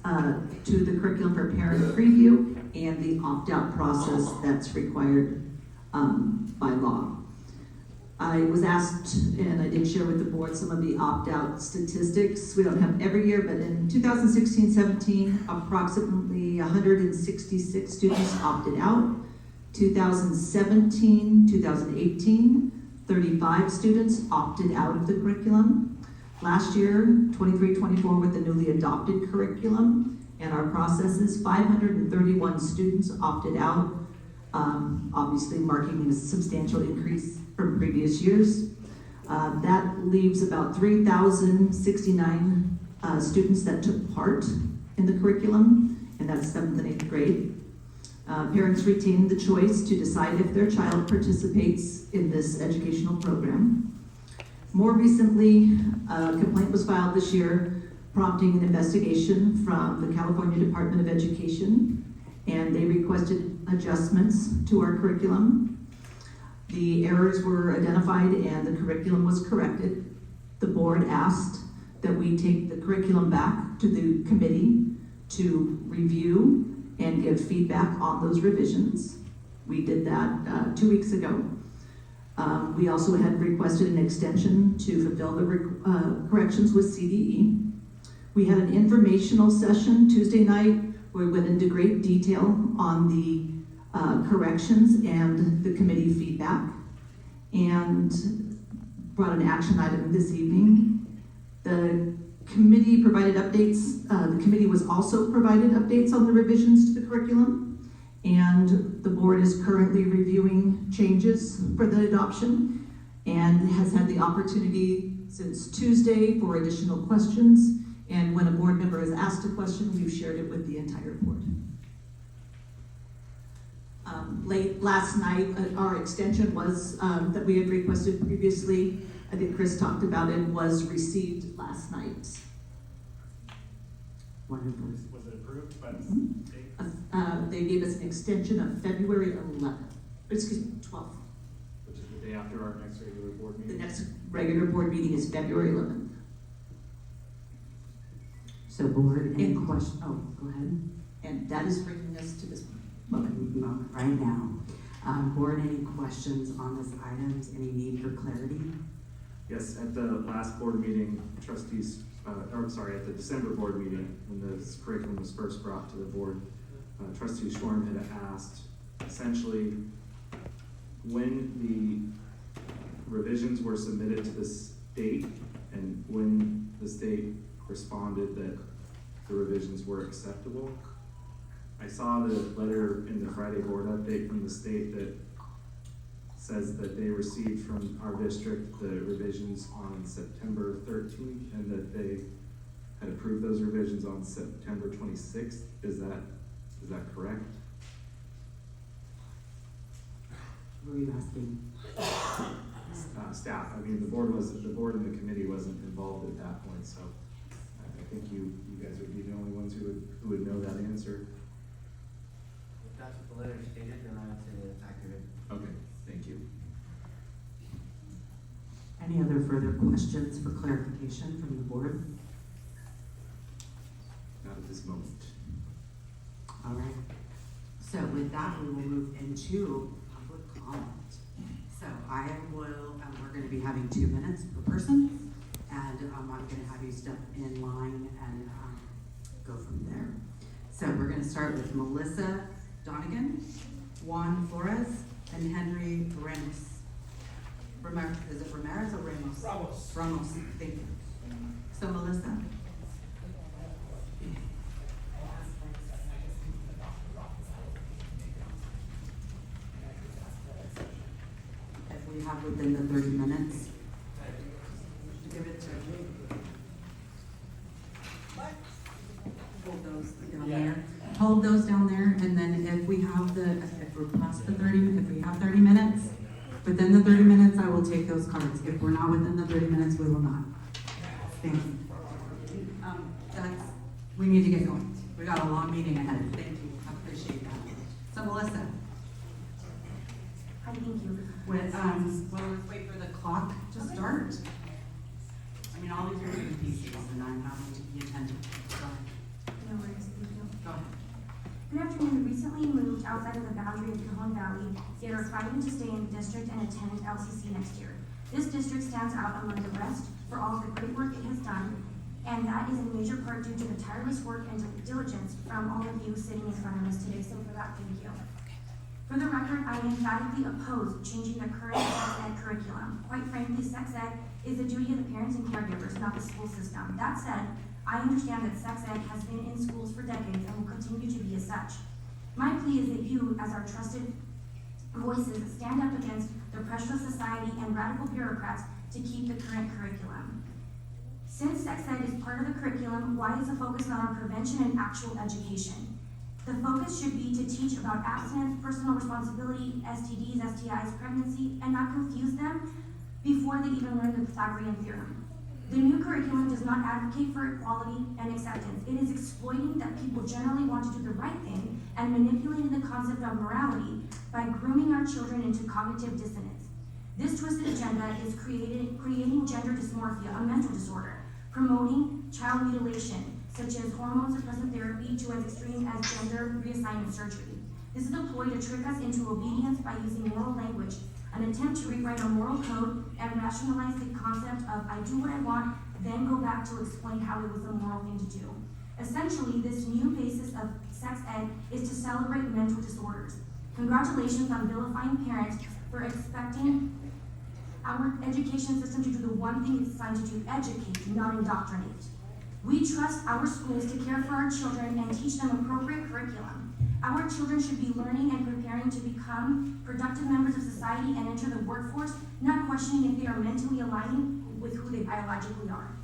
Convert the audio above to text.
to the curriculum for parent preview and the opt-out process that's required by law. I was asked, and I did share with the board some of the opt-out statistics. We don't have every year, but in 2016-17, approximately 166 students opted out. 2017, 2018, 35 students opted out of the curriculum. Last year, 23-24 with the newly adopted curriculum and our processes, 531 students opted out, obviously marking a substantial increase from previous years. That leaves about 3,069 students that took part in the curriculum, and that's 7th and 8th grade. Parents retain the choice to decide if their child participates in this educational program. More recently, a complaint was filed this year prompting an investigation from the California Department of Education, and they requested adjustments to our curriculum. The errors were identified and the curriculum was corrected. The board asked that we take the curriculum back to the committee to review and give feedback on those revisions. We did that 2 weeks ago. We also had requested an extension to fulfill the corrections with CDE. We had an informational session Tuesday night where we went into great detail on the corrections and the committee feedback, and brought an action item this evening. The committee provided updates. The committee was also provided updates on the revisions to the curriculum, and the board is currently reviewing changes for the adoption and has had the opportunity since Tuesday for additional questions. And when a board member has asked a question, we've shared it with the entire board. Late last night, our extension was that we had requested previously, I think Chris talked about it, was received last night. Wonderful. Was it approved by the state? They gave us an extension of February 11th, excuse me, 12th. Which is the day after our next regular board The meeting? next regular board meeting is February 11th. So board, any And- question? Oh, go ahead. And that is bringing us to this moment. Moment right now. Board, any questions on this items? Any need for clarity? Yes, at the last board meeting, trustees, at the December board meeting, when this curriculum was first brought to the board, trustee Schwarm had asked essentially when the revisions were submitted to the state and when the state responded that the revisions were acceptable. I saw the letter in the Friday board update from the state that says that they received from our district the revisions on September 13th and that they had approved those revisions on September 26th. Is that correct? What were you asking? Staff. I mean, the board and the committee wasn't involved at that point, so I think you guys would be the only ones who would know that answer. If that's what the letter stated, then I would say that it's accurate. Okay, thank you. Any other further questions for clarification from the board? Not at this moment. All right. So with that, we will move into public comment. So we're going to be having 2 minutes per person, and I'm going to have you step in line and go from there. So we're going to start with Melissa Donegan, Juan Flores, and Henry Ramos. Is it Ramirez or Ramos? Ramos. Ramos, thank you. So Melissa. If we have within the 30 minutes, give it to me. Hold those down there. Hold those down there, and then if we're past the 30, if we have 30 minutes, within the 30 minutes, I will take those cards. If we're not within the 30 minutes, we will not. Thank you. We need to get going. We got a long meeting ahead. Thank you. I appreciate that. So Melissa. Hi, thank you. Let's wait for the clock to start. I mean, all these are moving pieces, and I'm having to be attentive. Sorry. No worries. Good afternoon. Recently moved outside of the boundary of Cajon Valley, yet are fighting to stay in the district and attend LCC next year. This district stands out among the rest for all of the great work it has done, and that is in major part due to the tireless work and diligence from all of you sitting in front of us today. So for that, thank you. For the record, I emphatically oppose changing the current sex ed curriculum. Quite frankly, sex ed is the duty of the parents and caregivers, not the school system. That said, I understand that sex ed has been in schools for decades and will continue to be as such. My plea is that you, as our trusted voices, stand up against the pressure of society and radical bureaucrats to keep the current curriculum. Since sex ed is part of the curriculum, why is the focus not on prevention and actual education? The focus should be to teach about abstinence, personal responsibility, STDs, STIs, pregnancy, and not confuse them before they even learn the Pythagorean theorem. The new curriculum does not advocate for equality and acceptance. It is exploiting that people generally want to do the right thing and manipulating the concept of morality by grooming our children into cognitive dissonance. This twisted agenda is creating gender dysmorphia, a mental disorder, promoting child mutilation, such as hormone suppressant therapy, to as extreme as gender reassignment surgery. This is a ploy to trick us into obedience by using moral language, an attempt to rewrite a moral code and rationalize the concept of I do what I want, then go back to explain how it was a moral thing to do. Essentially, this new basis of sex ed is to celebrate mental disorders. Congratulations on vilifying parents for expecting our education system to do the one thing it's designed to do, educate, not indoctrinate. We trust our schools to care for our children and teach them appropriate curriculum. Our children should be learning and preparing to become productive members of society and enter the workforce, not questioning if they are mentally aligning with who they biologically are.